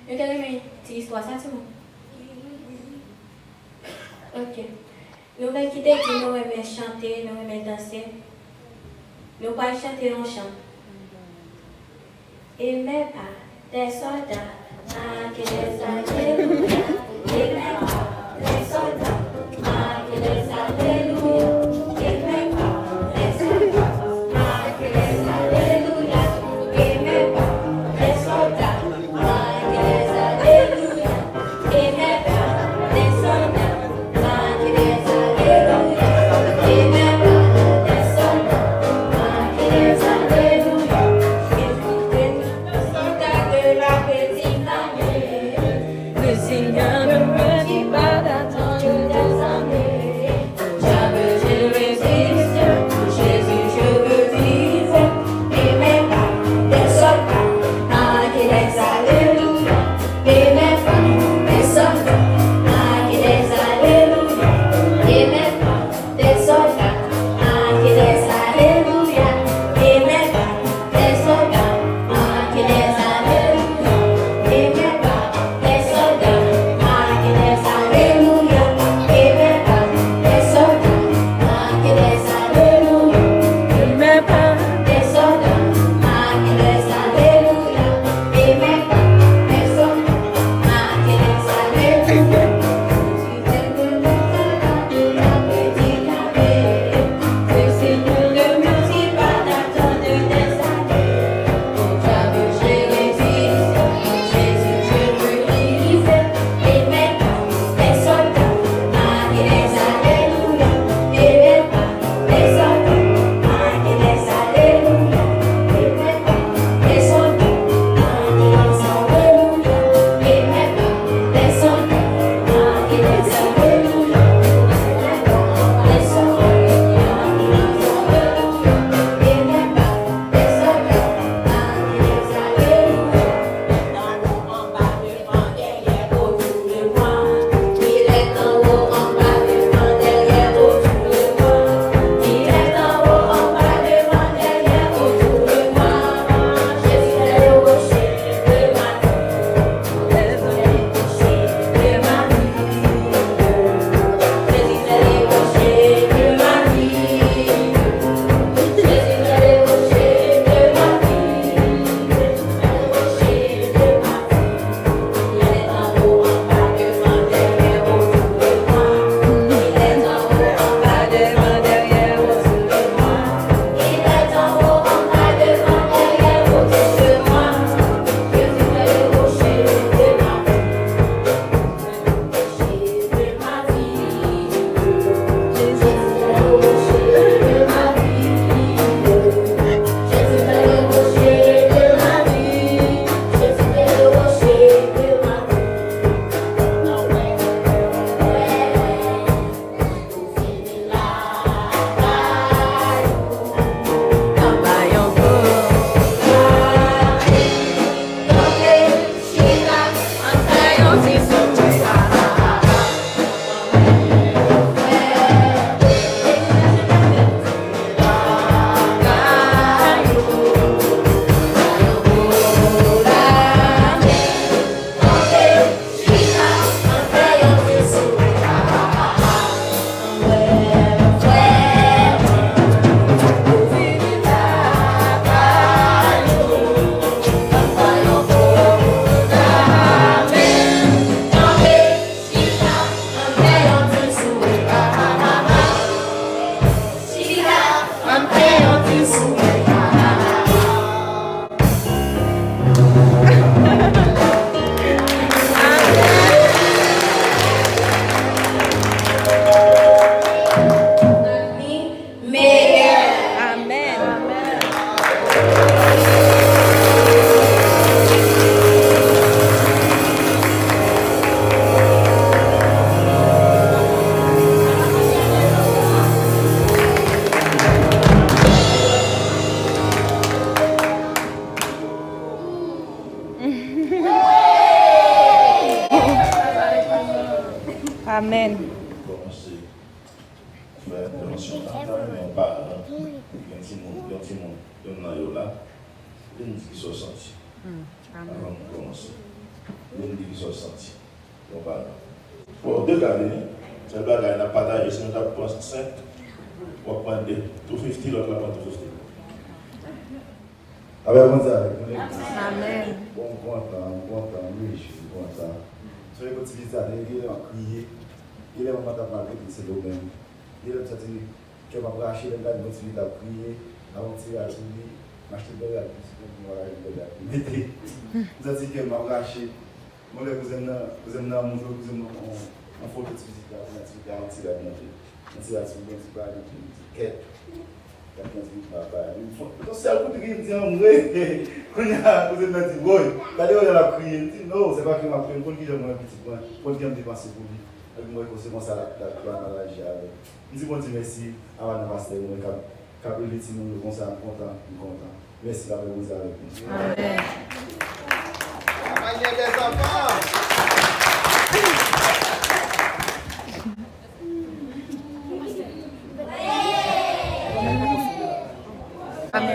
Nous allons mettre une histoire, ça c'est bon. Ok. Nous allons quitter, nous allons chanter, nous allons danser. Nous allons chanter un chant. Il met pas des soldats, qui les alléluia. Il met pas des soldats, qui les alléluia. Il met pas des soldats, qui les alléluia. Il met pas des soldats, qui les alléluia. Il met pas des soldats, qui les alléluia. Il met pas des soldats, qui les alléluia. Le Seigneur ne me dit pas d'attendre des années. Jamais je résiste, Jésus je veux vivre. Et même pas des soldats, qui les alléluia. Et même pas des soldats, qui les alléluia. Et même pas des soldats, qui les alléluia. Et même pas des soldats, qui les alléluia. Et même pas des soldats, qui les alléluia. Et même pas des soldats, qui les alléluia. Et même pas des soldats, qui les alléluia. Et même pas des soldats, qui les alléluia. Le Seigneur ne me dit pas d'attendre des années. Jamais je résiste, Jésus je veux vivre. Et même pas des soldats, qui les alléluia. Et même pas des soldats, qui les alléluia. Et même pas des soldats, qui les alléluia. Et même pas des soldats, qui les alléluia. Des soldats, qui les alléluia. Et même pas des soldats, qui les alléluia. En haut, en bas, devant, derrière, autour de moi. Il est en haut, en bas, devant, derrière, autour de moi. Il est en haut, en bas, devant, derrière, autour de moi. Jésus est le rocher de ma vie. Jésus est le rocher de ma vie. Jésus est le rocher de ma vie. Jésus est le rocher de ma vie. Jésus est le rocher de ma vie. Il est en haut, en bas, devant, derrière, autour de moi. Il est en haut, en bas, devant, derrière, autour de moi. Il est en haut, en bas, devant, derrière, autour de moi. Jésus est le rocher de ma vie. Rocher de ma vie. Jésus est le rocher de ma vie. Jésus est le rocher de ma vie. Jésus est le rocher de ma vie. Amen. Commencer. Mais dimension totale, mais on parle. Il y a un petit monde, il y en a là. Il nous dit qu'ils sont sortis. Avant de commencer. qui sont sentis. Pour deux cas, c'est le bagage, on a partagé, si on a pris 5, on va prendre 250, l'autre va prendre 250. Avec moi, ça. Amen. Bon content, riche, content. Sur les petits ça, il est en crier. Il est en train de parler de c'est le même. Il est en train de dire qu'il va acheter les gars, il va crier, avant de tirer à tout lui, m'acheter de la mettez. Vous avez dit que m'a acheté. Moi, vous aimez mon jeu, vous aimez mon photo de visite, on a garanti la bonté. On s'est assuré de pas aller de quête. Donc, c'est un coup de gueule, on est vous êtes dans le boy. D'ailleurs, on a crié, non, c'est pas que m'a pris, pour qui j'aime un petit point, pour qui j'aime dépenser pour lui. Avec moi, c'est comme ça la maladie. Je dis bon Dieu merci, avant de passer, on est capable de dire, nous sommes content. Merci d'avoir vous avec nous. Amen. La manière des enfants.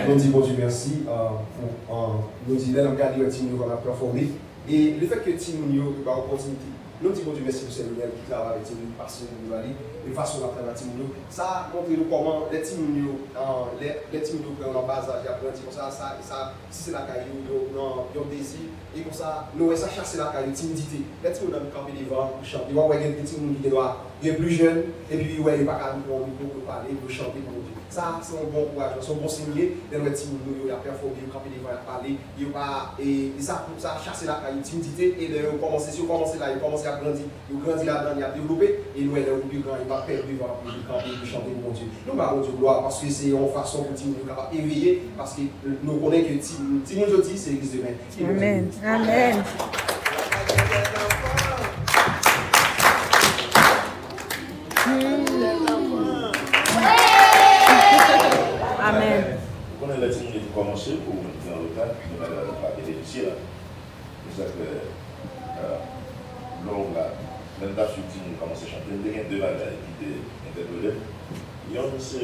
Nous disons bon Dieu merci pour nous dire là, nous garder un team qu'on a performé. Et le fait que team nous ait une opportunité, nous disons bon Dieu merci pour ces qui travaillent avec team parce que nous allons de façon à travailler team nous. Ça montre nous comment les team nous prennent en base à apprendre comme ça si c'est la caillou nous désir et comme ça nous ça chasser la caillou timidité. Les team nous dans camper devant pour chanter. Ouais des team qui doit est plus jeune et puis ouais il pas capable pour parler pour chanter pour Dieu. Ça, c'est un bon courage, c'est un bon signe. Dans le team, il a performé, il a parlé, il a et ça pour ça chasser la timidité et il commence là, il commence à grandir, il grandit là-dedans, il a développé et nous, il est plus grand, il va perdre, il va chanter pour Dieu. Nous, par contre, gloire parce que c'est une façon pour team capable d'éveiller parce que nous connaissons que team aujourd'hui, c'est l'église de main. Amen. Amen. Amen. On a la team qui a commencé pour dans le cadre de la partie ici là. C'est ça que l'on a même pas sur team commencé à chanter. Il y a deux bagages qui étaient interpellés. Il y a aussi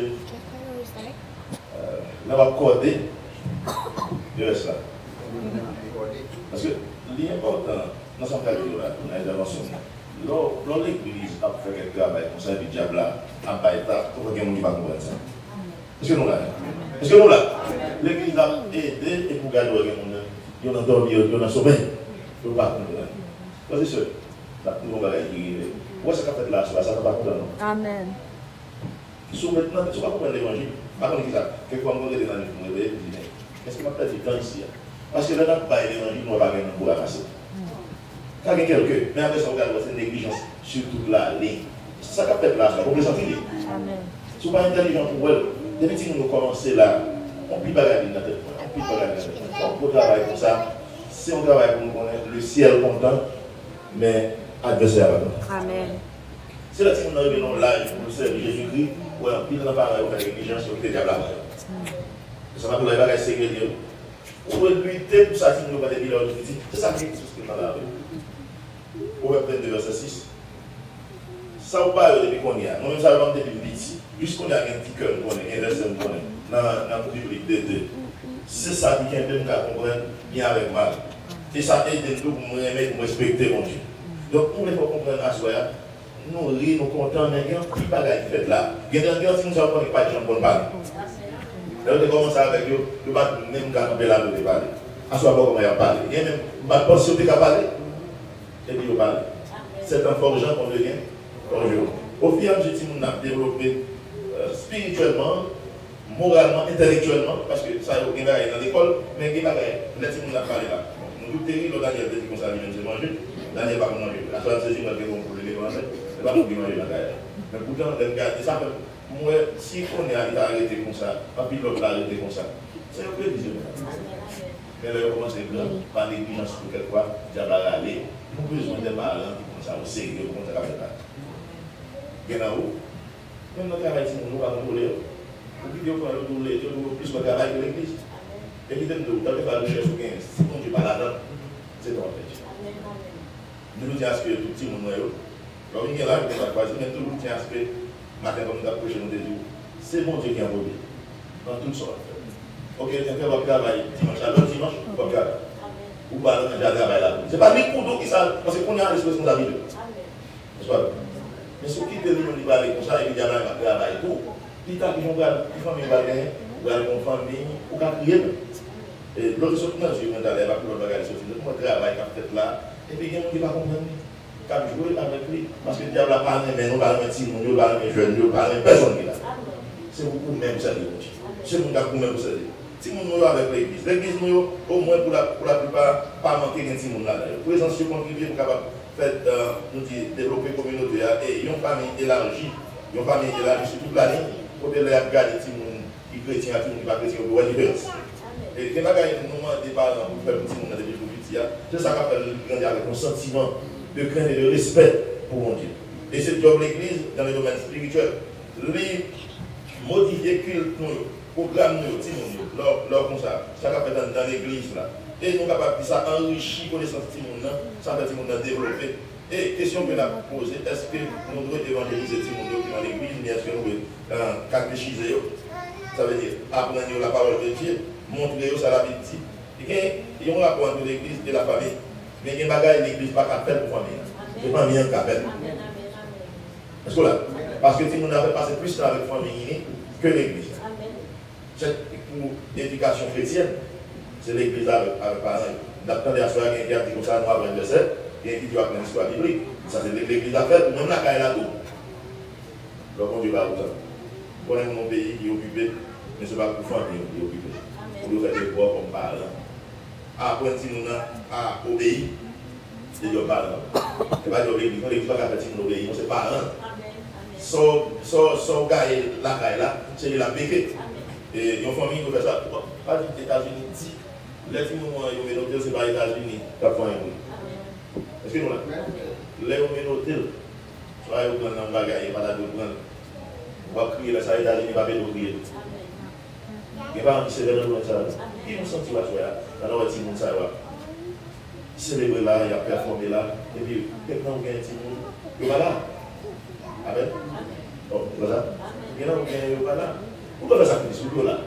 on va accorder de reste là. Parce que l'important dans son cas là, on a intervention. Lors l'église a fait quelque travail comme ça, le diable là, a pas été, pour que nous ne pas comprendre ça. Est-ce que nous là? Est-ce que nous là? L'église a aidé et pour garder les gens, ils ont dormi, ils ont sauvé. Ils ne pas comprendre. C'est sûr. Nous allons dire, où est-ce qu'on fait là? Ça ne va pas comprendre. Amen. Sous maintenant, tu ne vas pas comprendre l'évangile. Par contre, quelquefois, on va dire dans le monde, est-ce qu'on va perdre du temps ici? Parce que là, on va pas l'évangile, on va pas gagner pour ramasser. Quand il y a quelqu'un, mais après ça, on regarde cette négligence sur toute la ligne. C'est ça qu'on fait là, on peut sentir. Amen. Si on n'est pas intelligent pour elle, depuis que nous commençons là, on peut bagager dans tête. On peut travailler comme ça. Si on travaille pour nous connaître le ciel content, mais adversaire pas. Amen. C'est là que nous arrivons dans l'âge pour le servir Jésus-Christ, où on peut travailler pour faire négligence sur le diable. Ça va pour les bagages sérieux. On peut lutter pour ça qui nous va débiler aujourd'hui. C'est ça qui est tout ce qui est dans la rue. Proverbe 22, verset 6. Ça vous parle depuis qu'on y a. Nous-mêmes, ça va depuis petit. Puisqu'on a un petit cœur, on est un verset, on est dans la Bible de Dieu. C'est ça qui est bien de comprendre bien avec mal. Et ça aide nous pour nous aimer, pour respecter mon Dieu. Donc, on faut comprendre à soi, nous rire, nous contents, mais il y a un petit bagage qui fait là. Il y a des gens qui nous ont pas de gens pour parler. Donc, on commence avec eux, nous ne pouvons pas même camper là pour parler. À soi, comment il a parlé. Il y a même pas de possibilité de parler. Et puis, on parle. C'est un forgeant qu'on devient forgeron. Au fur et à mesure que nous avons développé spirituellement, moralement, intellectuellement, parce que ça, il y a dans l'école, mais il y a des gens qui ont parlé là. Nous avons dit que Daniel était comme ça, il vient de manger. Daniel va manger. La soirée, c'est qu'il va pour le manger. Il va manger dans la carrière. Mais pourtant, regardez ça, moi, si on est arrêté comme ça, pas puis l'autre arrêté comme ça, c'est un peu difficile. Mais là, on commence par négligence pour quelque part, diable à aller. Nous avons besoin de parents qui font ça au sérieux, comme ça, comme ça. Bien en haut, même dans le travail, si nous allons rouler, pour qui nous allons rouler, nous avons plus de travail que l'église. Évidemment, dans le cas de recherche, si on ne dit pas là-dedans, c'est ton fait. Nous nous disons que tout le monde est là. Quand on est là, on va croiser, mais tout le monde tient à ce que, matin, comme nous approchons, nous disons, c'est mon Dieu qui a envoyé. Dans tout ça. Ok, on fait votre travail dimanche, alors dimanche, votre travail. ou pas dans le travail là. Ce n'est pas lui pour nous qui ça, parce qu'on a une responsabilité. N'est-ce pas? Mais ce qui te dit, on va aller comme ça, et puis il y a un travail et tout. Puis t'as qui vont faire une famille, ou une famille, ou qu'à crier. Et l'autre chose, je vais aller avec l'autre bagage, le travail qu'a fait là, et puis il y a des gens qui ne comprennent pas. Quand je joue avec lui, parce que le diable n'a pas mais nous parlons de petits, nous parlons de jeunes, nous parlons de personne qui est là. C'est vous même ça. C'est vous même ça. Si nous avec l'église, l'église nous au moins pour la plupart pas manquer de petits monde là. Présence contribuer pour capable faire nous développer la communauté et une famille élargie, sur toute l'année pour les garder petits monde qui chrétien à tout monde qui pas chrétien pour voir différence. Et quand on a un moment de parler pour faire petit monde depuis le petit, c'est ça qu'on fait grandir avec un sentiment de crainte et de respect pour mon Dieu. Et c'est le job de l'Église dans le domaine spirituel. Les modifier culte, programme, leur comme ça qu'a fait dans l'Église là. Et nous capables de ça enrichir connaissance de monde, ça fait que nous développer. Et question que nous avons posée, est-ce que nous devons évangéliser tout le monde dans l'Église, mais est-ce que nous devons catéchiser? Ça veut dire apprendre la parole de Dieu, montrer ça la vie. Et il y a un rapport entre l'Église et la famille. Mais il y a des bagages l'église pas qu'à faire pour famille. C'est pas bien qu'à faire. Est-ce que là? Parce que si nous avons passé plus de temps avec la famille que l'église. C'est pour l'éducation chrétienne. C'est l'église avec parents. D'après les soirées qui ont dit comme ça, nous avons un verset, et qui doit apprendre l'histoire biblique. Ça, c'est l'église à faire, même la caille là tout. Donc, on dit pas ça. On est mon pays qui est occupé, mais ce n'est pas pour la famille qui est occupé. Pour nous faire des voix comme parents. Après, si nous avons obéi, c'est Dieu parle. Ce n'est pas Dieu obéi, quand l'église va faire si nous obéissons, c'est pas un. Son gars la caille là, c'est la péché. Et une famille qui fait ça, pas des États-Unis, dit, les filles nous ont noté, c'est pas les États-Unis, t'as fait un. Est-ce que nous l'avons? Les ont noté, soit vous prenez un bagage, pas de prendre. On va crier, les États-Unis, pas de crier. Il n'y a pas un sévère dans le ça. Il nous sentit la joie. Alors, il y a un ça. Célébrer là, il a performé là. Et puis, quelqu'un qui a un petit monde, il va là. Amen. Oh, c'est ça. Il y a un qui va là. Pourquoi ça fait sur là?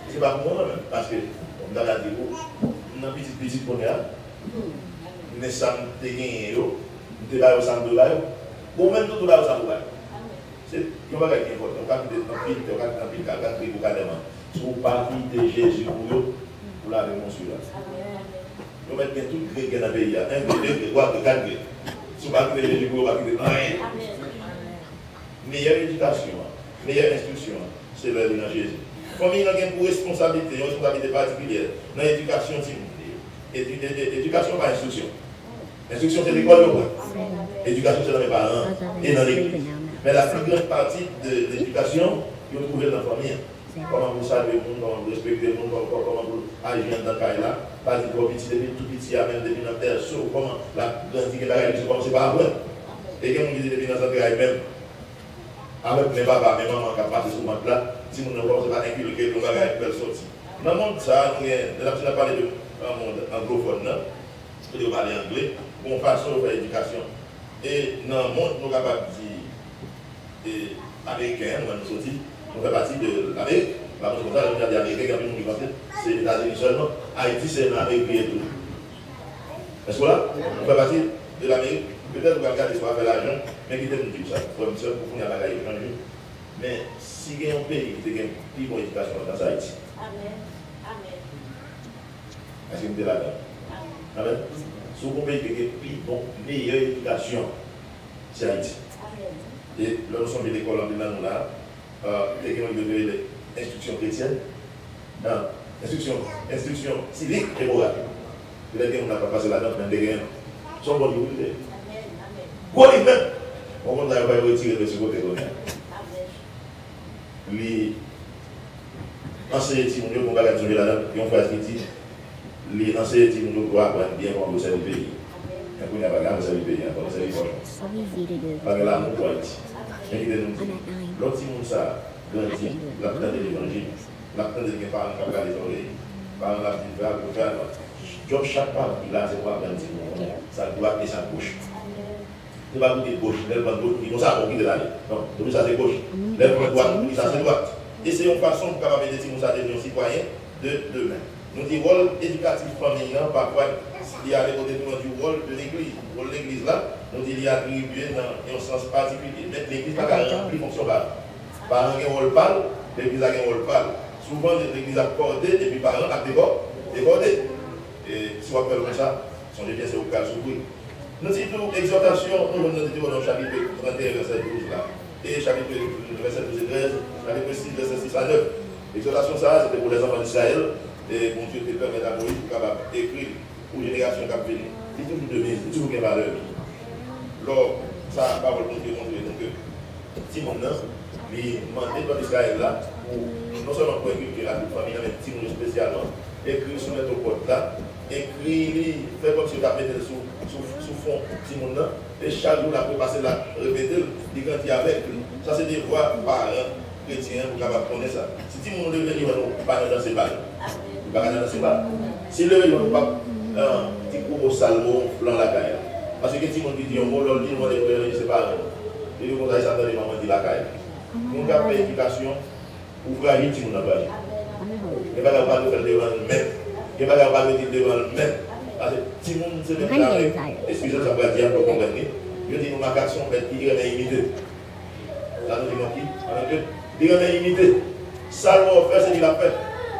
C'est pas pour moi même. Parce que, on a dit, on a un petit qu'on est là. Mais ça me gagné, on te va au centre de là. Ou même tout là au centre de là. C'est un bagage qui est important. On a pile, on a si vous parlez de Jésus pour la réponse là. Vous mettez tout le grec dans le pays. 1, 2, 3, 4 grec. Si vous parlez de Jésus, vous ne pouvez pas rien. Meilleure éducation, meilleure instruction, c'est le dans Jésus. Famille a une responsabilité particulière dans l'éducation. Éducation par instruction. Instruction, c'est l'école. Éducation, c'est dans les parents et dans l'église. Mais la plus grande partie de l'éducation, vous trouvez dans la famille. Comment vous saluez le monde, comment vous respectez le monde, comment vous agissez dans le cas là. Pas du tout petit, depuis tout petit, même depuis notre terre, comment la grande qui est commencé par après. Et quand on dit depuis notre terre même, avec mes papas, mes mamans qui ont passé sur le monde là, si nous ne commençons pas à inculquer, nous allons faire sortir. Dans le monde, ça, nous avons parlé d'un monde anglophone, nous avons parlé anglais, pour une façon de faire l'éducation. Et dans le monde, nous avons capables de dire américain, nous avons sorti. On fait partie de l'Amérique. La chose comme ça, on a dit américain, quand on dit c'est les États-Unis seulement. Haïti, c'est l'Amérique et tout. Est-ce que là, on fait partie de l'Amérique. Peut-être qu'on va regarder ce qu'on va faire l'argent, mais qui t'aime dire ça. Pour une seule, pour qu'on ait un bagage étranger. Mais si il y a un pays qui a une plus bonne éducation dans ça, Haïti. Amen. Amen. Est-ce que vous êtes là-dedans? Amen. Si vous avez une plus bonne, meilleure éducation, c'est Haïti. Et là, nous sommes de l'école en Bénin, nous là. Et qu'on devait l'instruction chrétienne, instruction civique et morale. Peut-être qu'on n'a pas passé là-dedans, mais derrière, son bon niveau. Quoi, il même? On va retirer de ce côté. Les enseignants qui nous ont bagage sur là-dedans, ils ont fait ce qu'ils disent. Les enseignants qui nous ont apprendre bien comment servir le pays. Et puis, il n'y a pas de servir le pays, il n'y a pas de servir le pays. Parce que là, nous croyons. L'autre monde ça grandit, l'apprendre de l'évangile, l'apprendre de parler avec les oreilles, parler avec les frères, job chaque part, il a c'est quoi grandir, ça doit et sa bouche. Il va vous dire gauche, il va vous dire ça pour quitter l'année. Non, donc ça c'est gauche. Lève droite, ça c'est droite. Et c'est une façon pour capable de dire ça devient citoyen de demain. Nous disons rôle éducatif familial, parfois, il y a les côtés du rôle de l'église. Le rôle de l'église là, nous disons qu'il est attribué dans un sens particulier. Mais l'église n'a pas rempli fonction là. Parents ont un rôle pâle, l'église a un rôle pâle. Souvent, l'église a accordé et puis parents ont débordé. Et si on appelle comme ça, son bien c'est au cas où. Nous disons exhortation, nous avons dit dans le chapitre 31, verset 12 là. Et chapitre verset 12 et 13, chapitre 6, verset 6 à 9. L'exhortation, ça, c'était pour les enfants d'Israël. Et mon Dieu te permet d'abord pour capable d'écrire pour une génération qui a venu. C'est toujours de mise, c'est toujours une valeur. Alors, ça, la parole de Dieu montre donc que si mon nom, il demande dans Israël là, pour non seulement pour écrire à toute famille, mais petit monde spécialement, écrire sur notre porte là, écrire, faire comme si on a mis sous fond petit monde là, et chaque jour, là, pour passer là, répéter, il grandit avec lui. Ça, c'est des voix parents chrétiens pour capable connaître ça. Si tout le monde veut venir, on ne pas dans ces balles. On ne pas dans ces balles. Si le veut, on ne pas petit coup au salmon, blanc la caille. Parce que tout le monde qui dit, on va le dire, on va le dire, c'est pas. Et le conseil, ça donne les mamans de la caille. On a fait éducation, ouvrage, tout le monde a pas. Il n'y a pas de faire devant le maître. Il n'y a pas de dire devant le maître. Parce que tout le monde se met là. Excusez-moi, ça va dire pour comprendre. Je dis, nous, ma action, il est imité. Ça nous dit qui? Il est imité. Ça, le mot fait, c'est qu'il a fait.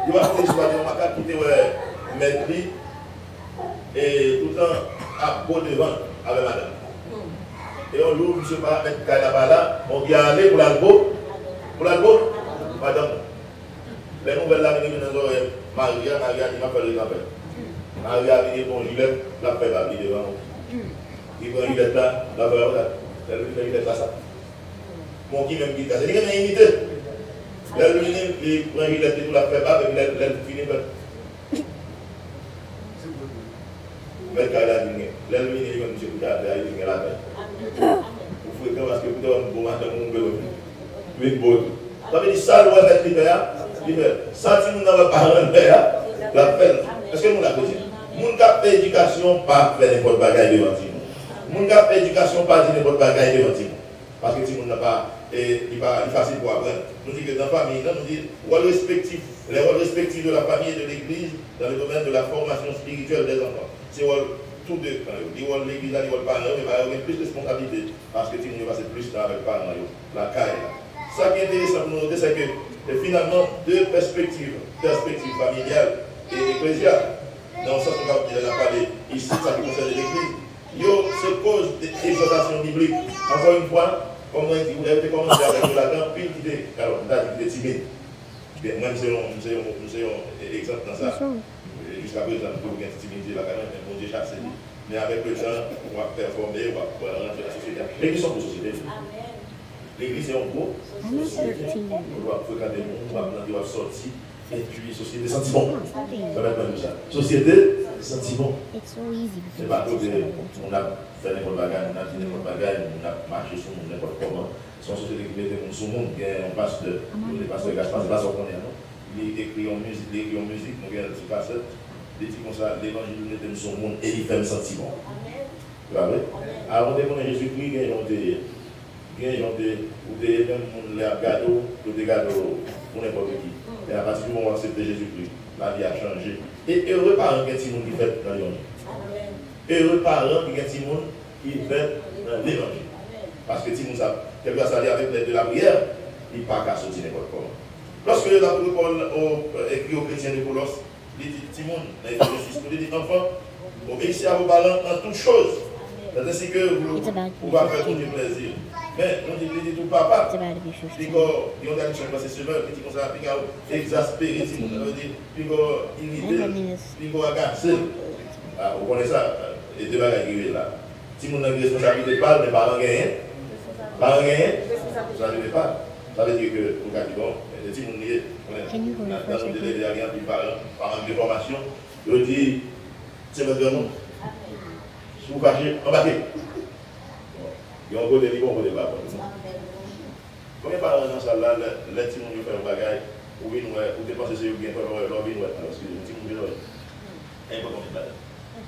Il va faire histoire de ma carte qui était maître et tout le temps à beau devant avec madame. Et on l'ouvre, je ne sais pas, mettre Kanabala, on vient aller pour l'albo. Pour l'albo, madame. Les nouvelles là, Maria, il m'a fait le rappel. Maria, il est bon, gilet, la paix va venir devant. Il prend gilet là, la paix là, il gilet là, ça. Mon qui même qui casse, il est imité. Il prend gilet tout la paix, il finit par. Mais quand il a dit, l'ennemi est comme monsieur Kouta, il a dit la paix. Vous faites parce que vous avez un bon matin, vous avez un bon. Ça veut dire ça, vous avez libéré. Ça, si vous n'avez pas un père, la paix. Est-ce que nous l'avons dit? Mon cap d'éducation, pas faire n'importe quoi devant vous. Mon cap d'éducation, pas dire n'importe quoi devant vous. Parce que si vous n'avez pas, il est facile pour apprendre. Nous disons que dans la famille, nous disons les rôles respectifs de la famille et de l'église dans le domaine de la formation spirituelle des enfants. C'est tous deux. Les rôles de l'église, les rôles de parents, mais il y a plus de responsabilité. Parce que si vous passez plus temps avec les parents, la caille. Ça qui est intéressant pour nous noter, c'est que finalement, deux perspectives familiales et ecclésiales. Dans le sens où on a parlé ici, ça qui concerne l'église, il se pose des exhortations bibliques. Encore une fois, comme on dit, vous avez commencé avec la dame, puis il était timide. Moi, nous sommes un exemple dans ça. Jusqu'à présent, nous avons une timidité, la quand même, bon Dieu chasse. Mais avec le temps, on va performer, on va rentrer dans la société. L'église est une société. L'église est en gros. On doit fréquenter le monde, on doit sortir. Et puis, société sentiment. Ça va être comme ça. Société sentiment. C'est pas que on a fait n'importe bagarre, on a dit n'importe bagarre, on a marché sur n'importe comment. C'est une société qui met sur le monde, on passe de pasteur Gaspard, c'est pas ça qu'on est, non? Il écrit en musique, on vient de se passer. Il dit comme ça, l'évangile met sur le monde et il fait un sentiment. Vous voyez? Alors, on dit qu'on est Jésus-Christ, il y a des gâteaux pour n'importe qui. Et à partir du moment où on accepte Jésus-Christ, la vie a changé. Et heureux parents qui ont qui fait dans l'évangile. Heureux parents qui ont qui fait dans l'évangile. Parce que si nous savons, quelqu'un s'allie avec l'aide de la prière, il n'y a pas qu'à sortir n'importe comment. Lorsque l'apôtre Paul écrit aux chrétiens de Colosse, il dit Timon, il dit enfant, obéissez à vos parents en toutes choses. C'est ainsi que vous pouvez faire tout du plaisir. Mais on dit tout papa, il y a une tradition de ces semaines, qui dit ça, puis exaspéré, puis irrité, puis agacé. Vous connaissez ça, et deux bagages qui là. Si vous avez une responsabilité de parler, mais parents gagnent. Parents gagnent, vous n'arrivez pas. Ça veut dire que, au cas du bon, si vous avez dans notre délai de rien, puis parents de formation, je dis, c'est votre nom. Si vous fâchez, embarquez. Il y a un côté libre, un côté bas. Combien de parents dans ça là, les petits gens qui font un bagage, ou dépensent ce qu'ils ont fait, leur vie, parce que les petits gens qui font un bagage.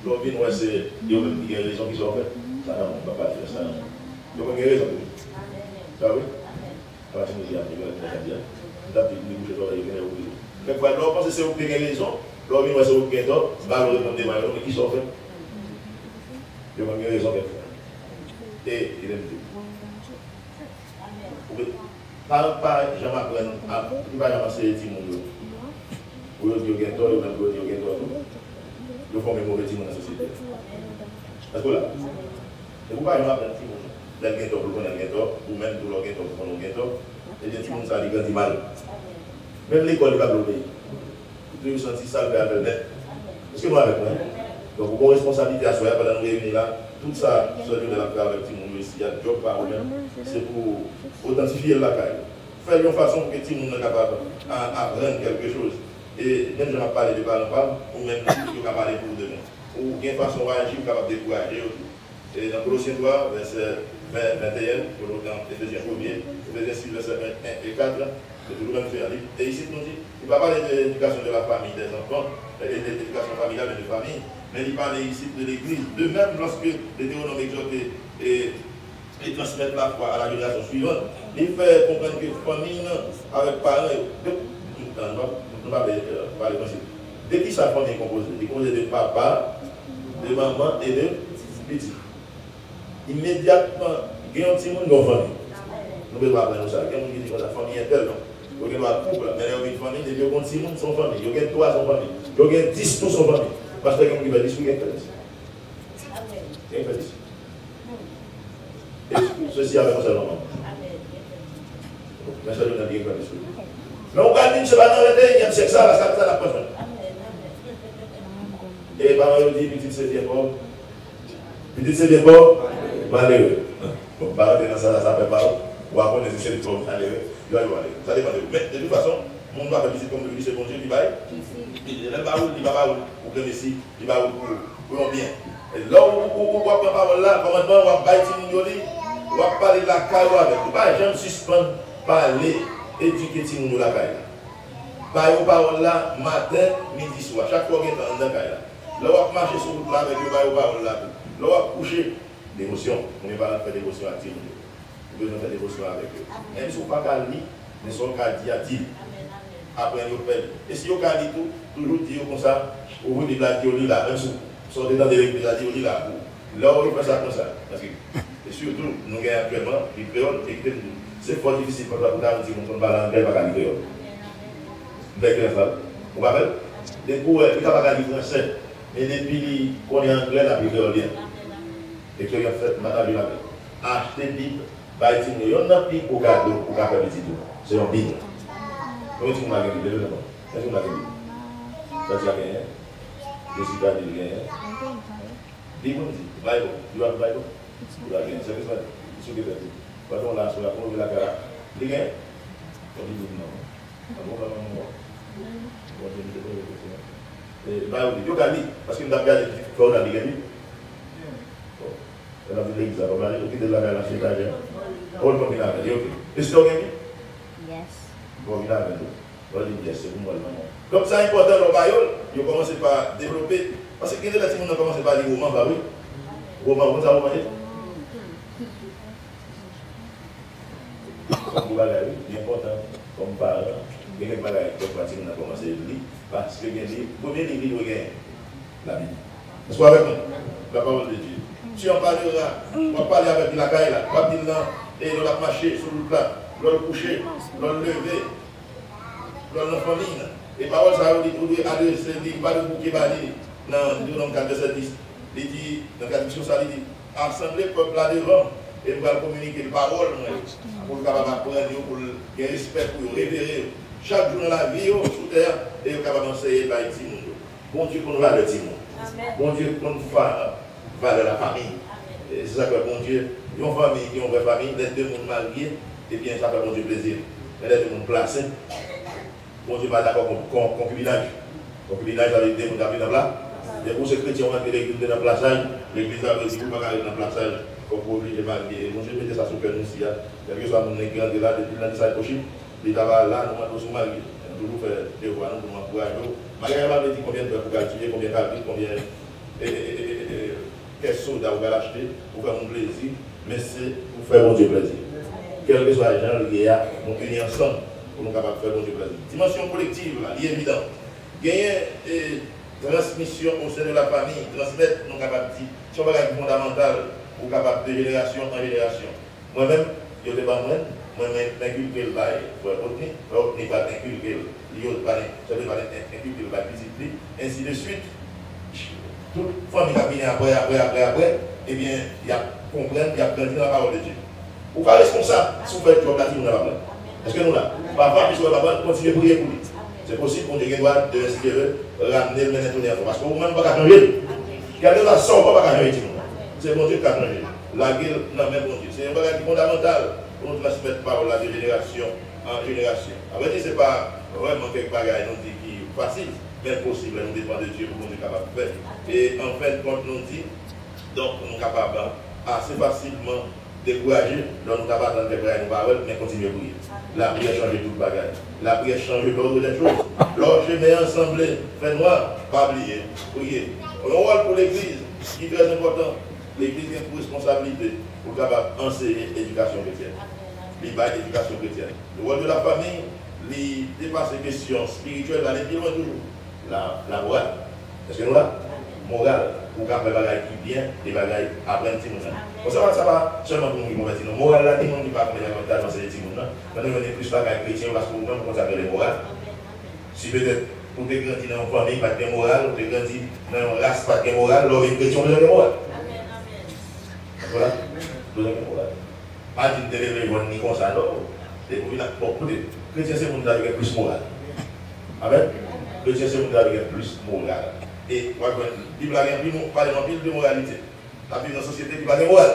Leur vie, c'est il y a des raisons qui sont faites. Ça, non, on ne va pas faire ça. Il y a des raisons. Ça, oui. Parce que nous disons, il y a des raisons. Mais quand on pense que c'est une raison, L'homme, il va se faire il va répondre des maillots, mais qui sont faits? Il y a une raison de faire. Et il aime Dieu. Pas jamais apprendre, il va jamais enseigner les gens. Ou il y a un tort, ou il y a un tort. Il faut un mauvais gens dans la société. Parce que là, vous ne pouvez pas apprendre les gens. L'un est pour connaître un tort, ou même pour l'autre pour connaître un tort. Et les gens ça grandit mal. Même l'école ne va pas l'obéir. Vous avez senti ça le faire net. Est-ce que nous avec moi? Donc, vous avez une responsabilité à soi pendant nous réunir là. Tout ça, ce que nous avons fait avec les gens ici, il y a un job par eux-mêmes, c'est pour authentifier la caille. Faire une façon que tout le monde est capable d'apprendre quelque chose. Et même je n'ai pas parlé de parents, ou même si je n'ai pas parlé pour demain. Ou d'une façon de réagir, capable de décourager. Et dans Colossiens 3, verset 21, pour dans Éphésiens 1er, Éphésiens 6, verset 1 et 4, c'est toujours le même fait. Et ici, nous dit, il ne va pas parler de l'éducation de la famille, des enfants, et de l'éducation familiale et de famille. Mais il parle ici de l'Église. De même, lorsque l'Hétéronome exhorte et transmettre la foi à la génération suivante, il fait comprendre que famille avec parents, on va parler comme ça. De qui sa famille est composée? Elle est composée de papa, de maman et de petit. Immédiatement, il y a un petit monde dans la famille. Nous ne pouvons pas apprendre ça. Il y a un qui dit que la famille est telle. Il y a un couple, mais il y a une famille, il y a un petit monde sans famille. Il y a 3 sans famille. Il y a 10 pour son famille. Parce que quelqu'un qui va dire, il y a un fait ici. Il y a un fait ici. Et ceci avec un seul moment. Mais ça donne un bien comme ça. Mais on garde une semaine dans le dernier, c'est ça, la prochaine. Et les parents ont dit, petit c'est bien fort. Petit c'est bien fort, malheureux. Bon, parents dans ça, ça fait pas. Ou après, on essaie de trouver malheureux. Il va y aller. Ça dépend de vous. Mais de toute façon, mon monde va faire visite comme le lycée, bon Dieu, il va y. Il va pas où pour ici, il va où pour bien. Et là où on va prendre parole là, commandement, on va bailler on va parler de la caille avec. Il ne va jamais suspendre, parler, éduquer de la caille. Bailler parole là, matin, midi, soir. Chaque fois qu'on est dans la caille là. Là, on va marcher sur le là avec le bailler parole là. Là, on va coucher d'émotion. On n'est pas là pour faire d'émotion active. On peut faire d'émotion avec eux. Même si on ne pas qu'à lire, mais si on qu'à dire à dire. Après, on fait. Et si on a dit tout, toujours dire comme ça, on vous dit la théorie là, même si on sort dans des la théorie là, là on fait ça comme ça. Parce que, et surtout, nous gagnons actuellement, les créoles, c'est fort difficile pour nous dire qu'on ne va pas l'anglais, pas qu'à créole. Vous avez ça? Vous rappelez? Les cours, ils ne sont pas qu'à français, mais depuis qu'on est anglais, la créole bien. Et que vous fait, madame, la acheter Bible, il y a un Bible au cadeau, pour faire petit tout. C'est un Bible. Comment est-ce qu'on a gagné? Est-ce qu'on a gagné? Ça, tu as gagné? Je suis pas dit gagné. Dis-moi, Bible. Tu as le Bible? Tu as gagné. C'est ça. C'est ce que tu as dit. Quand on l'a sur la peau, on l'a gagné. Tu as gagné? On dit non. On va pas voir. On dit non. Bible, tu as gagné. Parce qu'il n'a pas gagné. On a gagné. On a vu l'église. On a dit que tu as gagné la chétage. On va pas gagner. Est-ce que tu as gagné? Bon, il a c'est pour moi. Comme ça, important dans le baillol, il commence par développer. Parce que quand les gens ont commencé par dire roman, bah oui. Roman, comment ça va manger? Comme vous avez dit, important, comme parent, il y a des bagages qui ont commencé à lire. Parce que le premier livre, il y a la Bible. Est-ce que vous avez compris? La parole de Dieu. Si on parlera, on va parler avec la caille là, on va dire là, et on va marcher sur le plat. L'on coucher, l'on lever, l'on en famille. Et paroles, ça veut dire que c'est pas de bouquet bali. Non, nous dans le cadre de cette liste. Il dit, dans le cadre de ça, il dit, assembler le peuple là devant et nous allons communiquer les paroles pour le capable d'apprendre, pour le respect, pour le révérer. Chaque jour dans la vie, sous terre, et nous capable d'enseigner par les petits. Bon Dieu, qu'on nous va le petit monde. Bon Dieu, qu'on nous va de la famille. C'est ça que bon Dieu, ils ont famille, ils ont vraie famille, les deux mondes mariés. Et bien, ça fait bon Dieu plaisir. Mais là, tout le monde placé. Bon Dieu, pas d'accord avec concubinage. Concubinage, ça veut dire que vous avez là. Et pour ces chrétiens, on va dire l'église dans le plaçage. L'église a dit que vous ne pouvez pas aller dans le plaçage. Comme vous obligez de marier. Bon Dieu, mettez ça sur le cœur nous aussi. Quel que soit mon église là, depuis l'année ça est possible. L'État va là, nous allons se marier. Nous allons faire des voix, nous allons encourager. Marie va dire combien de temps pour calculer, combien de cabines, combien de soldats vous allez acheter pour faire mon plaisir. Mais c'est pour faire mon Dieu plaisir. Quel que soit les gens, les gars, on unit ensemble pour nous capables de faire bon Dieu plaisir. Dimension collective, là, il est évident. Gagner transmission au sein de la famille, transmettre nos capacités, c'est un bagage fondamental pour capable de génération en génération. Moi-même, je ne sais pas moi-même, inculquer le bail, pour retenir, pas inculquer le bail, ça veut pas inculquer le bail, discipline, ainsi de suite. Toute famille qui a venu après, eh bien, il y a comprendre, il y a grandi dans la parole de Dieu. Ou pas responsable, si vous faites job là, si vous n'avez pas. Est-ce que nous là, papa, puisque papa, continuez à prier pour lui. C'est possible qu'on ait le droit de ramener le maintenant parce que vous-même pas changer. Regardez la sorte, pas changer. C'est bon Dieu qui a changé. La gueule, non, même bon Dieu. C'est un bagage fondamental pour nous transmettre parole de génération en génération. Après, ce n'est pas vraiment quelque bagage qui est facile, mais possible. Nous dépend de Dieu pour nous être capable de faire. Et en fin de compte, nous dit, donc nous sommes capables assez facilement décourager, donc nous sommes capables d'entendre nos paroles, mais continuer à prier. La prière change tout le bagage. La prière change l'ordre des choses. Lorsque je mets ensemble, fait noir, pas oublier, prier. Un rôle pour l'Église qui est très important. L'Église a une responsabilité pour capable enseigner l'éducation chrétienne. L'éducation chrétienne. Le rôle de la famille, il dépasse les questions spirituelles, elle est bien loin toujours. La morale. Est-ce que nous là? Morale, pour faire des bagages qui bien, des bagages après un petit moment. Ça va seulement pour nous qui m'ont dit non. Morale là, tout le monde qui parle de l'avantage dans ces petits moments. Maintenant, on est plus bagages chrétiens parce que nous-mêmes, on s'appelle les morales. Si peut-être, vous avez grandi dans une famille, pas de morale, vous avez grandi dans une race, pas de morale, alors les chrétiens, vous avez morale. Voilà, vous avez morale. Pas d'une télévision ni comme ça, non. Les chrétiens, c'est le monde avec plus morale. Amen. Les chrétiens, c'est le monde avec plus morale. Et la Bible a parlé de moralité. La Bible dans la société qui parle de morale.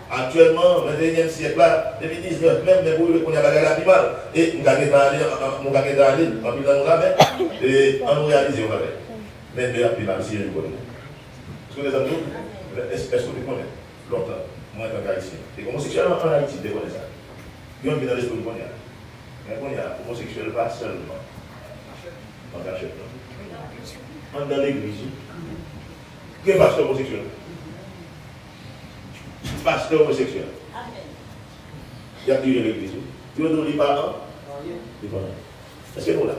Actuellement, au 21e siècle, là, 2019, même pour qu'on ait la animale, et nous avons d'aller, en plus dans nos mains, et on nous réalise, on va faire. Mais bien, puis là, si je connais. Est-ce que les amis, est-ce que tu connais longtemps, moi, en tant qu'haïtien? Et homosexuel en Haïti, tu connais ça. Il y a un dans l'esprit qu'on a. Mais qu'on a homosexuel, pas seulement en cachette. Dans l'église, qui est pasteur homosexuel? Pasteur homosexuel. Il y a tué l'église. Tu veux dire les parents? Est-ce que nous là?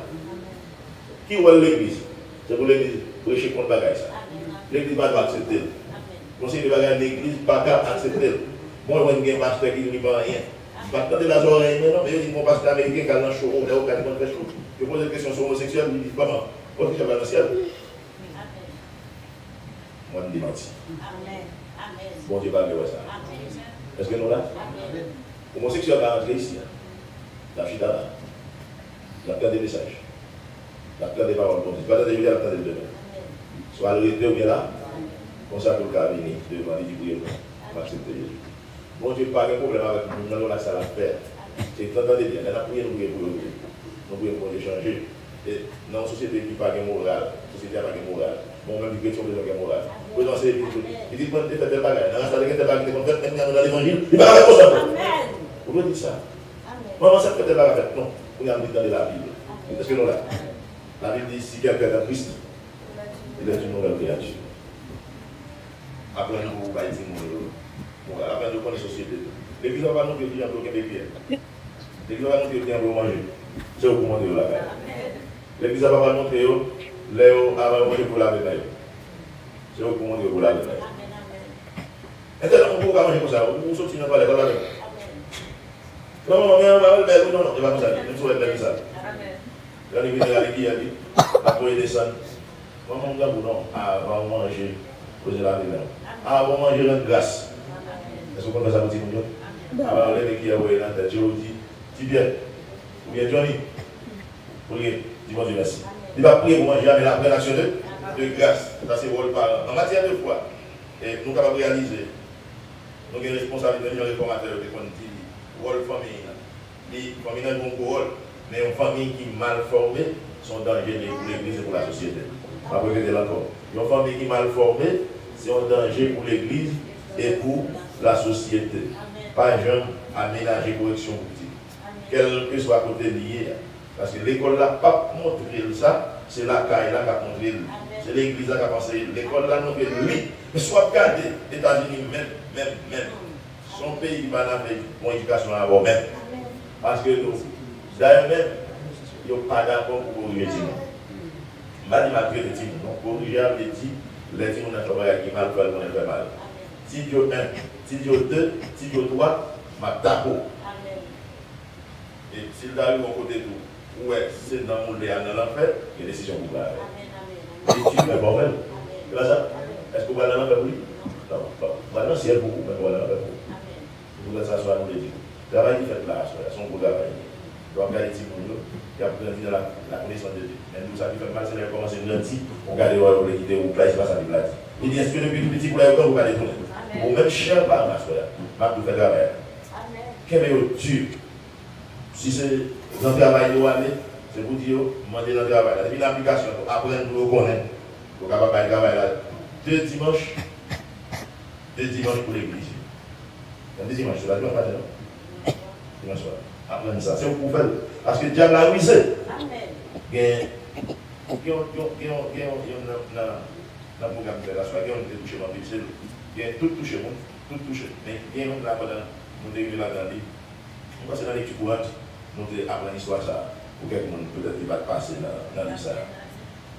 Qui voit l'église? C'est pour l'église, pour échec contre le bagage. L'église ne va pas accepter. Conseil de bagage, l'église ne va pas accepter. Moi, je vois un pasteur qui ne dit pas rien. Je ne vais pas tenter les oreilles, mais non, mais je dis mon pasteur américain qui a un show, il a aucun show. Je pose une question sur homosexuel, il dit comment? Pourquoi tu vas dans le ciel? Moi, je dis menti. Bon Dieu, parle de ça. Est-ce que nous là? Homosexuel va rentrer ici. La chita là. La plein des messages. La plein des paroles. Bon Dieu, pas de la plein des demain. Soit le rété ou bien là. Comme ça, pour le cas venir devant les prières. On va accepter Jésus. Bon Dieu, pas de problème avec nous. Nous avons la salle à faire. C'est entendez bien. La prière, nous prions pour eux. Nous prions pour échanger. Et dans une société qui n'a pas de morale, société qui n'a pas de morale, moi-même, je suis besoin de morale. Vous pensez, il dit qu'on fait des bagages. Dans la salle de bagages, on fait même dans l'évangile, il va pas faire ça. Vous pouvez dire ça. Maman, ça fait des bagages. Non, vous avez dit dans la Bible. Est-ce que nous là? La Bible dit si quelqu'un est en Christ, il est une nouvelle créature. Après, nous, vous allez dire morale. Après, nous connaissons la société. L'église va nous dire qu'il y a un bloqué de pierre. L'église va nous dire qu'il y a un bloqué de manger. C'est au commandé de la guerre. L'église va pas montrer Léo avant de manger pour la médaille. C'est au commandé pour la médaille. Maintenant, on peut pas manger pour ça. Vous sortez dans le palais, pas la médaille. Non, non, mais on va le bel ou non, non, il va vous aller. Même si vous êtes bel, ça. Quand il vient à l'église, il dit, après il descend. Moi, mon gars, non, avant de manger, poser la médaille. Avant de manger la grâce. Est-ce que vous connaissez ça pour dire avant de l'église, il y a une tête, je vous dis, Tibia, ou bien Johnny, priez, dis-moi Dieu merci. Il va prier pour manger, mais après l'action de grâce. Ça, c'est rôle par en matière de foi. Et nous sommes capables de réaliser. Nous avons une responsabilité de réformateur de rôle famille. Les familles ont un bon rôle, mais une famille qui est mal formée sont dangereux pour l'église et pour la société. Je vais répéter encore. Une famille qui est mal formée, c'est un danger pour l'église et pour la société. Pas jeune à ménager correction politique. Quel que soit côté lié. Parce que l'école n'a pas montré ça, c'est la caille là qui a montré. C'est l'église qui a pensé. L'école là nous fait lui. Mais soit regardez, les États-Unis, même, son pays qui va avoir une éducation à avoir même. Parce que nous, d'ailleurs même, ils n'ont pas d'accord pour vous. mal malgré les petits, donc corriger les petits, les petits, on a travaillé qui mal, on a fait mal. Si Dieu 1, si Dieu 2, si Dieu 3, ma tapo. Et s'il arrive au côté tout, ouais, c'est dans mon lait, dans l'enfer, il y a des décisions pour faire. Et tu fais pas mal. Tu vois ça? Est-ce que vous allez dans l'enfer pour lui? Non, pas dans le ciel beaucoup, mais vous allez dans l'enfer pour lui. Vous allez s'asseoir dans les dieux. Le travail qui fait là, c'est son gros travail. Tu dois regarder les petits monde, il y a grandi dans la connaissance de Dieu. Mais nous, ça qui fait mal, c'est de commencer à grandir, on regarde où les quitter, où place, pas ça qui place. Il dit, est-ce que depuis tout petit, pour l'avoir, vous allez tourner? Ou même cher par ma soeur, ma tout fait travail. Quel est le Dieu? Si c'est dans le travail, c'est pour dire, demander dans le travail. C'est une application pour apprendre, pour connaître, pour capable de travail là. 2 dimanches pour l'église. 2 dimanches, c'est la journée matin, non? Dimanche soir. Apprendre ça. C'est pour faire. Parce que le diable a rusé. Il y a un programme de la soirée, il y a un touché dans le Bible. Il y a tout touché, tout touché. Mais il y a un là-dedans, nous devons là-dedans. On va se donner du courage, nous devons apprendre l'histoire ça. Pour quelqu'un peut-être qui va passer dans l'histoire.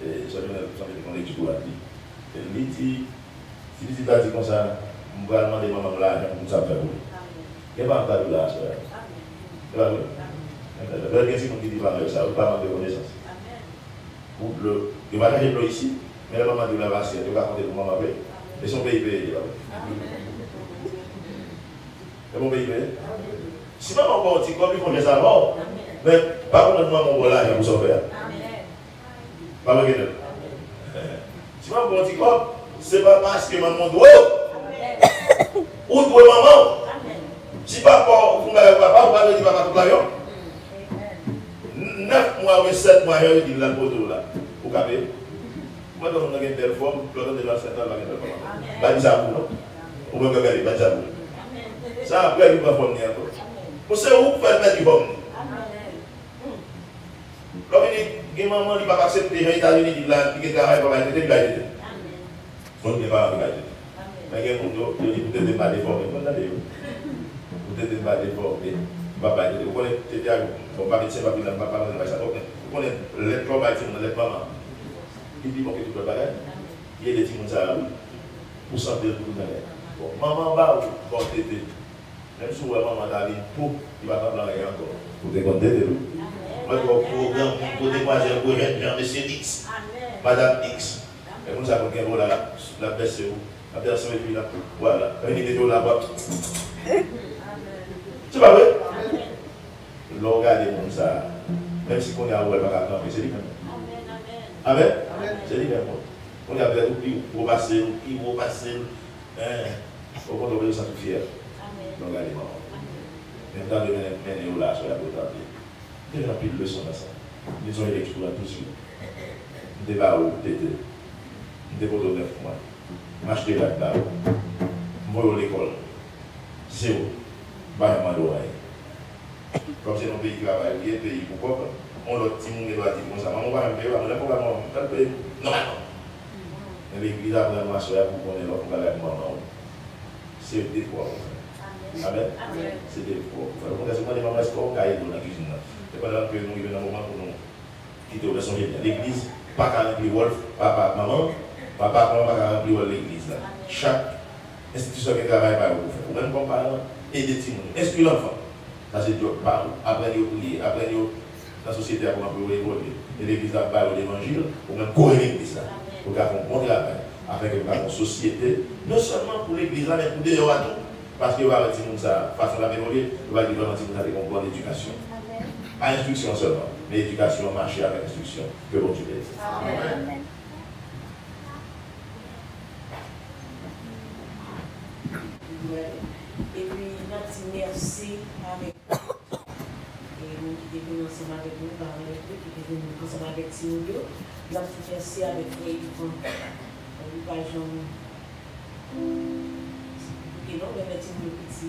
Et ça veut dire qu'on est du courage. Et lui dit, si tu vas dire comme ça, on va demander maman là, pour ça faire pour lui. Il n'y a pas encore de là, ça. Il n'y a pas de là. Il qui dit pas ça, ou pas de connaissance. Il va gagner le ici, mais la maman de la vache, il va raconter pour maman. Et son pays payé. C'est mon pays payé. Si maman va au petit corps, il faut que ça va. Mais pas contre maman va là, il va vous sauver. Pas vrai que si maman va au petit corps, ce n'est pas parce que maman doit. Ou doit maman. Si papa, vous n'avez pas, vous n'avez pas tout l'avion. 9 mois ou 7 mois, il dit la photo là. Vous avez. Moi, quand on a une belle forme, je dois déjà 7 ans, je vais faire ça. Ça, vous me regardez, ça. Ça, après, il va former encore. Vous savez où vous faites mettre du forme. Quand il dit, maman, il va accepter les États-Unis, il va travailler pour l'État, il va aider. On ne peut pas aider. Mais il y a un monde, il dit, vous n'êtes pas déformé. Vous n'êtes pas déformé. Papa, vous connaissez, on va mettre ça, on va pas mettre ça. Vous connaissez les trois bâtiments, les mamans. Il dit, bon, que tu peux pas aller. Il y a des petits gens pour sentir tout le monde. Maman va, bon, t'aider. Même si maman d'aller pour, il va pas blanc encore. Pour te compter de nous. Moi, pour demoiselle, pour Jean-Monsieur X, Madame X. Et comme ça, on a la personne, la personne est là. Voilà, quand il est là-bas. C'est pas vrai? L'on regarde comme ça, même si on est à l'ouest, c'est lui-même. Amen. C'est lui-même. On est à l'ouest, on va passer, on va passer. On va devenir sans tout fier. L'on regarde maman. Maintenant, de mener là, sur la côte à pied. Il y a plus de leçons dans ça. Ils ont une lecture tout de suite. Je vais où t'étais. Je vais au 9 mois. Je m'acheter là-dedans. Je vais à l'école. Zéro. Comme c'est un pays qui travaille, il y a un pays pourquoi on doit dire comme ça. Maman va me payer, on n'a pas de payer. Non, non. L'église a vraiment assuré pour qu'on ait l'autre pour aller avec maman. C'est des fois. Amen. C'est des fois. On a demandé maman est-ce qu'on caille dans la cuisine. C'est pas là que nous vivons dans un moment pour nous quitter au leçon. L'église, pas qu'à remplir Wolf, papa, maman, papa, maman, pas qu'à remplir l'église. Chaque institution qui travaille par vous, même comme parents, et des petits gens. Instruire l'enfant. Ça c'est Dieu parle. Après, il prier. Après, la société a commencé à évoluer. Et l'église a parlé de l'évangile pour même corriger l'église. Pour faire un bon travail. Afin que nous avons une société, non seulement pour l'église, mais pour des gens à tout. Parce qu'il va avoir des gens façon de évoluer, il va vraiment comprendre l'éducation. Pas instruction seulement, mais l'éducation marcher avec instruction. Que bon Dieu bénisse. Amen. Et puis, notre merci avec et nous qui devons ensemble avec nous, parler avec nous, qui devons ensemble avec Simio. Notre merci avec vous, l'occasion. Et non, mais petit,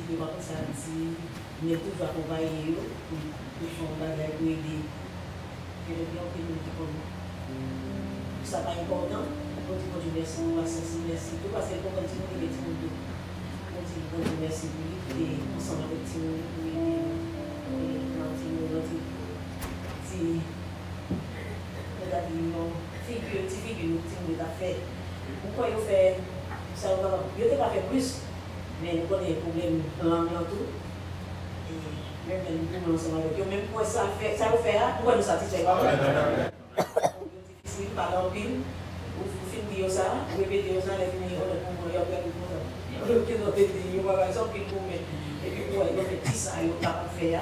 il va comme ça dire, mais tout va accompagner pour son bagage pour aider. Et le bien que nous disons, ça pas important, on dit merci, on va merci, tout parce qu'on continue de les dire. Merci pour lui et ensemble avec Timo pour aider notre figure, nous avons fait. Pourquoi ils ont fait ça? Ils n'ont pas fait plus, mais nous avons des problèmes langue dans tout. Même nous ensemble avec eux, même pour ça fait, pourquoi nous satisfaire pas? Difficile, par l'empile, vous filmez ça, vous répétez ça, les films, on a perdu tout ça. Et puis pour ils ont fait 10 ça, ils ont pas fait.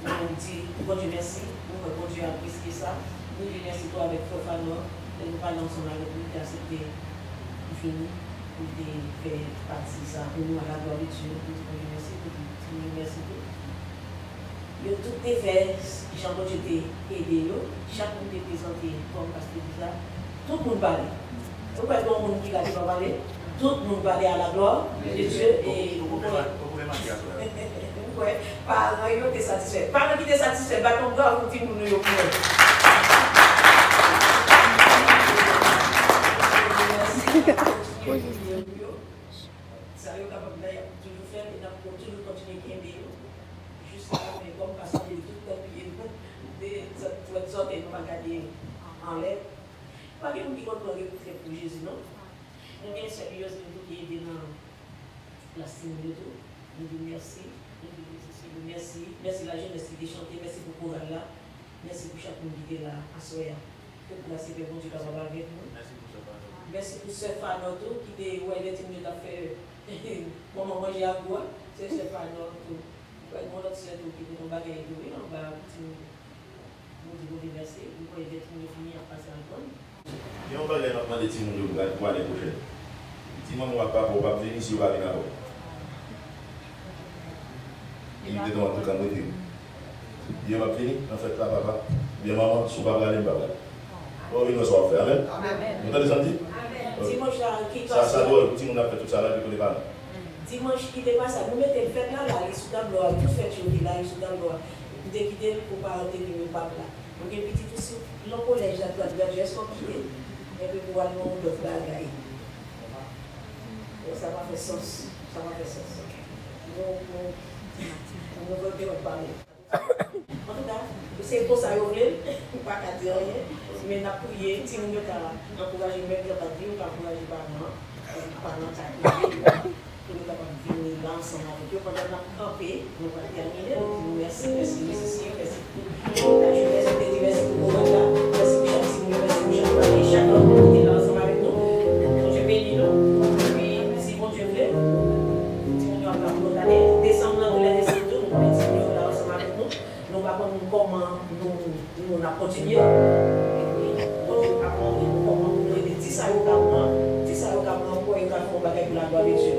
On dit, bon Dieu merci, bon Dieu apprécie ça. Nous disons merci toi avec Fofano, nous parlons ensemble avec lui, d'accepter fini, pour faire partie ça. Nous à la gloire de Dieu, nous disons merci pour tout, merci pour tout. Ils ont tout fait, Jean-Paul Dieu aidé, chaque monde est présenté comme pasteur ça. Tout le monde parlait. Pourquoi tout le monde qui a dit parler? Tout le monde parlait à la gloire de Dieu et parents qui étaient satisfaits. Parents qui étaient satisfaits, bah ton gars, vous dites nous nous ça y est, capable d'ailleurs toujours faire et toujours continuer à gagner jusqu'à mais comme parce que tout le temps des sortes et nous pas garder en l'air. Pas que nous qui contrôlons pour Jésus non. Nous bien sérieux nous qui est dans la stimule tout. Nous disons merci. Merci la jeunesse qui a chanté, merci pour le là, merci pour chaque monde qui est là à Soya. Que pour la CP, bon Dieu, avec nous. Merci pour ce Fanoto qui est où elle est timide à faire comment manger à boire. C'est ce Fanoto. Mon autre c'est qui est dans le bagage de oui, on va vous dire merci. Vous pouvez être fini à passer en bonne. Et on va aller dans des petits monde pour l'année prochaine. Si on ne va pas venir ici, on va venir là-bas. Il était dans tout le monde. Il va venir, en fait, là, papa. Bien, maman, si on va aller, on va aller. On va venir au faire. Amen. Vous entendez ça dit? Dimanche, ça doit, si on a fait tout ça là, puis on est pas là. Dimanche, qui dépasse ça, nous mettons le fait là, là, les sous-dames, tout fait, je là, les sous-dames, nous quitter pour pas rentrer le pape là. Donc, il y a petit tout ça, le collège, là, tu as déjà quitter, et puis pour aller dans le bagage. Ça va faire sens. Ça va faire sens. Donc, on va parler. En tout cas, c'est pour ça que vous voulez, pas qu'à dire rien, mais nous avons prié, si nous avons encouragé même les parents, nous avons encouragé les parents, pour nous venir là ensemble avec eux, pendant que nous avons campé, nous allons terminer, nous merci, merci, merci, merci pour la jeunesse, merci pour vous là, merci pour chaque signe, merci pour chaque homme qui est là ensemble avec nous. Donc je bénis nous, puis si bon Dieu veut, si nous avons encore l'année, décembre, nous allons descendre, nous allons là ensemble avec nous. Nous allons comment nous avons continué. Et puis, nous allons comment nous avons dit ça au Cameroun, encore il va faire un bagage pour la gloire de Dieu.